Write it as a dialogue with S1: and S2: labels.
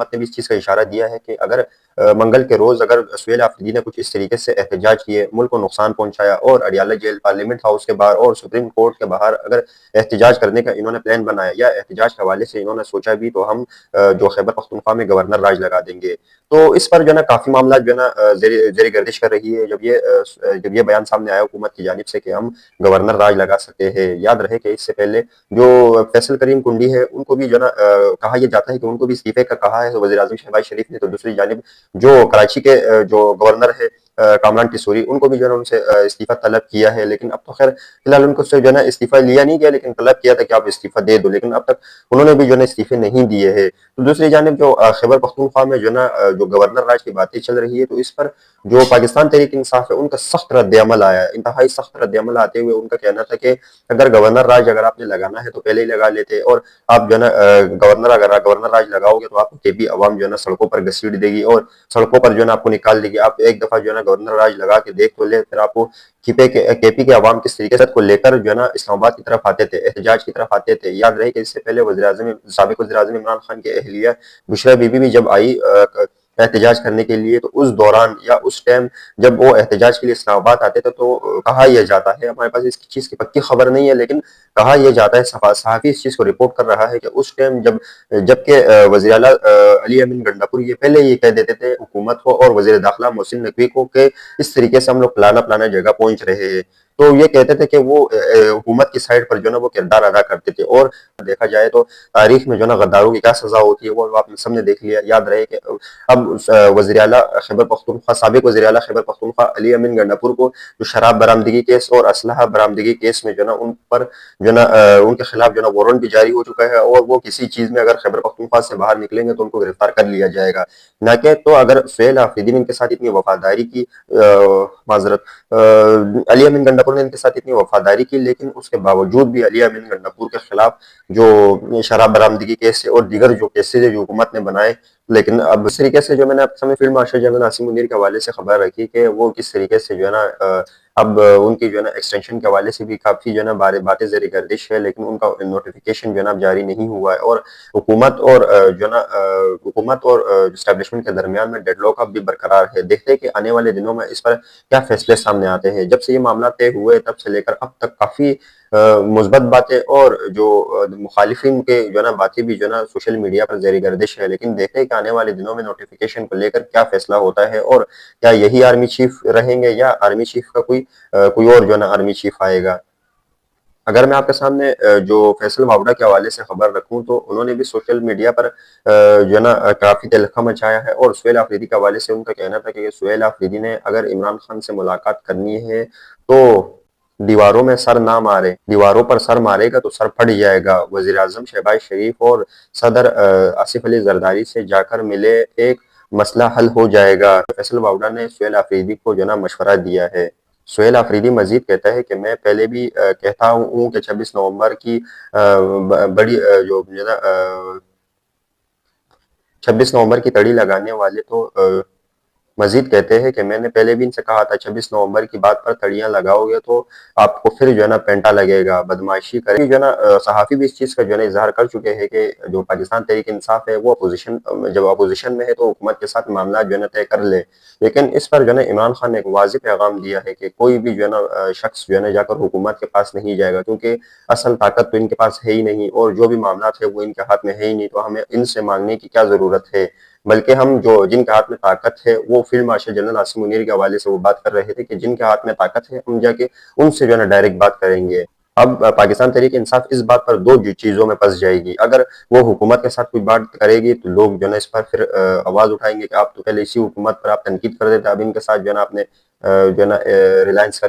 S1: हुकूमत ने भी इस चीज़ का इशारा दिया है कि अगर मंगल के रोज़ अगर सुहेल आफरीदी ने कुछ इस तरीके से एहतजाज किए, मुल्क को नुकसान पहुंचाया और अडियाला जेल, पार्लियामेंट हाउस के बाहर और सुप्रीम कोर्ट के बाहर अगर एहतजाज करने का इन्होंने प्लान बनाया या एहतजाज के हवाले से इन्होंने सोचा भी, तो हम जो खैबर पख्तूनख्वा में गवर्नर राज लगा देंगे। तो इस पर जो है ना काफ़ी मामला जो है ना ज़ेर गर्दिश कर रही है। जब ये बयान सामने आया हुकूमत की जानिब से कि हम गवर्नर राज लगा सकते हैं। याद रहे कि इससे पहले जो फैसल करीम कुंडी है, उनको भी जो है ना कहा यह जाता है कि उनको भी इस्तीफे का कहा है वज़ीर आज़म शहबाज शरीफ ने। तो दूसरी जानिब जो कराची के जो गवर्नर है कामरान टिसोरी, उनको भी जो है ना उनसे इस्तीफा तलब किया है। लेकिन अब तो खैर फिलहाल उनको से जो है ना इस्तीफा लिया नहीं गया, लेकिन तलब किया था कि आप इस्तीफा दे दो, लेकिन अब तक उन्होंने भी जो है ना इस्तीफे नहीं दिए हैं। तो दूसरी जानिब जो खैबर पख्तूनख्वा में जो है ना जो गवर्नर राज की बातें चल रही है, तो इस पर जो पाकिस्तान तहरीक इंसाफ है उनका सख्त रद्द अमल आया है। इंतहाई सख्त रद्द अमल आते हुए उनका कहना था कि अगर गवर्नर राज अगर आपने लगाना है तो पहले ही लगा लेते, और आप जो है ना गवर्नर राज लगाओगे तो आपको केपी अवाम जो है ना सड़कों पर घसीट देगी और सड़कों पर जो है ना आपको निकाल देगी। आप एक दफा जो है ना गवर्नर राज लगा के देख तो ले, फिर आपको केपी के अवाम किस तरीके से को लेकर जो है ना इस्लामाबाद की तरफ आते थे, एहतजाज की तरफ आते थे। याद रहे कि इससे पहले साबिक वज़ीर आज़म इमरान खान की अहलिया बुशरा बीबी भी जब आई एहतजाज करने के लिए, तो उस दौरान या उस टाइम जब वो एहतजाज के लिए इस्लामाबाद आते थे, तो कहा यह जाता है, हमारे पास इसकी चीज़ की पक्की खबर नहीं है, लेकिन कहा यह जाता है, सहाफ़ी इस चीज़ को रिपोर्ट कर रहा है कि उस टाइम जबकि वज़ीर आला अली अमीन गंडापुर ये पहले ये कह देते थे हुकूमत को और वज़ीर दाखिला मोहसिन नकवी को कि इस तरीके से हम लोग फलाना जगह पहुंच रहे हैं। तो ये कहते थे कि वो हुकूमत की साइड पर जो है ना वो किरदार अदा करते थे। और देखा जाए तो तारीख में जो है ना गद्दारों की क्या सजा होती है वो आपने सबने देख लिया। याद रहे कि अब वज़ीर आला खैबर पख्तूनख्वा, साबिक वज़ीर आला खैबर पख्तूनख्वा अली अमीन गंडापुर को जो शराब बरामदगी केस और असलहा बरामदगी केस में जो है ना उन पर जो है ना उनके खिलाफ जो है ना वारंट भी जारी हो चुका है, और वो किसी चीज़ में अगर खैबर पख्तूनख्वा से बाहर निकलेंगे तो उनको गिरफ्तार कर लिया जाएगा। ना कि तो अगर सुहेल आफरीदी ने इनके साथ इतनी वफादारी की, माजरत अली अमीन गंडापुर ने इनके साथ इतनी वफादारी की, लेकिन उसके बावजूद भी अली अमीन गंडापुर के खिलाफ जो शराब बरामदगी केस और दीगर जो केसेज है जो हुकूमत ने बनाए। लेकिन अब इस तरीके से जो मैंने आपके सामने फील्ड मार्शल जनरल नासिम मुनीर के हवाले से खबर रखी कि वो किस तरीके से जो है ना अब उनकी जो है ना एक्सटेंशन के हवाले से भी काफ़ी जो है ना बातें ज़ेर गर्दिश है, लेकिन उनका नोटिफिकेशन जो है ना अब जारी नहीं हुआ है। और हुकूमत और जो है ना हुकूमत और इस्टेब्लिशमेंट के दरमियान में डेडलॉक अब भी बरकरार है। देखते हैं कि आने वाले दिनों में इस पर क्या फैसले सामने आते हैं। जब से ये मामला तय हुए तब से लेकर अब तक काफ़ी मुस्बत बातें और जो मुखालिफिन के जो है ना बातें भी जो है ना सोशल मीडिया पर ज़ेर गर्दिश है। लेकिन देखते हैं कि आने वाले दिनों में नोटिफिकेशन को लेकर क्या फैसला होता है, और क्या यही आर्मी चीफ रहेंगे या आर्मी चीफ का कोई और जो है ना आर्मी चीफ आएगा। अगर मैं आपके सामने जो फैसल वावड़ा के हवाले से खबर रखूं, तो उन्होंने भी सोशल मीडिया पर जो है ना काफ़ी तहलका मचाया है। और सुहेल आफरीदी के हवाले से उनका कहना था कि सुहेल आफरीदी ने अगर इमरान खान से मुलाकात करनी है तो दीवारों में सर ना मारे, दीवारों पर सर मारेगा तो सर फट जाएगा। वजीर आजम शहबाज शरीफ और सदर आसिफ अली जरदारी से जाकर मिले, एक मसला हल हो जाएगा। फैसल वावड़ा ने सुहेल आफरीदी को जो है ना मशवरा दिया है। सुहेल आफरीदी मजीद कहता है कि मैं पहले भी कहता हूँ कि 26 नवंबर की बड़ी जो जो है ना 26 नवंबर की तड़ी लगाने वाले तो मजीद कहते हैं कि मैंने पहले भी इनसे कहा था 26 नवंबर की बात पर तड़ियां लगाओगे तो आपको फिर जो है ना पेंटा लगेगा, बदमाशी करेगी। जो है ना सहाफ़ी भी इस चीज़ का जो है ना इजहार कर चुके हैं कि जो पाकिस्तान तहरीक इंसाफ है वो जब अपोजिशन में है तो हुकूमत के साथ मामला जो है ना तय कर ले। लेकिन इस पर जो है ना इमरान खान ने एक वाज़िह पैगाम दिया है कि कोई भी जो है ना शख्स जो है ना जाकर हुकूमत के पास नहीं जाएगा, क्योंकि असल ताकत तो इनके पास है ही नहीं, और जो भी मामला है वो इनके हाथ में है ही नहीं, तो हमें इनसे मांगने की क्या ज़रूरत है। बल्कि हम जो जिनके हाथ में ताकत है, वो फील्ड मार्शल जनरल नासिम मुनीर के हवाले से वो बात कर रहे थे कि जिनके हाथ में ताकत है हम जाके उनसे जो है ना डायरेक्ट बात करेंगे। अब पाकिस्तान तहरीक इंसाफ इस बात पर दो चीजों में फंस जाएगी। अगर वो हुकूमत के साथ कोई बात करेगी तो लोग जो है ना इस पर फिर आवाज उठाएंगे कि आप तो पहले इसी हुकूमत पर आप तनकीद कर देते, अब इनके साथ जो है ना आपने जो है ना रिलायंस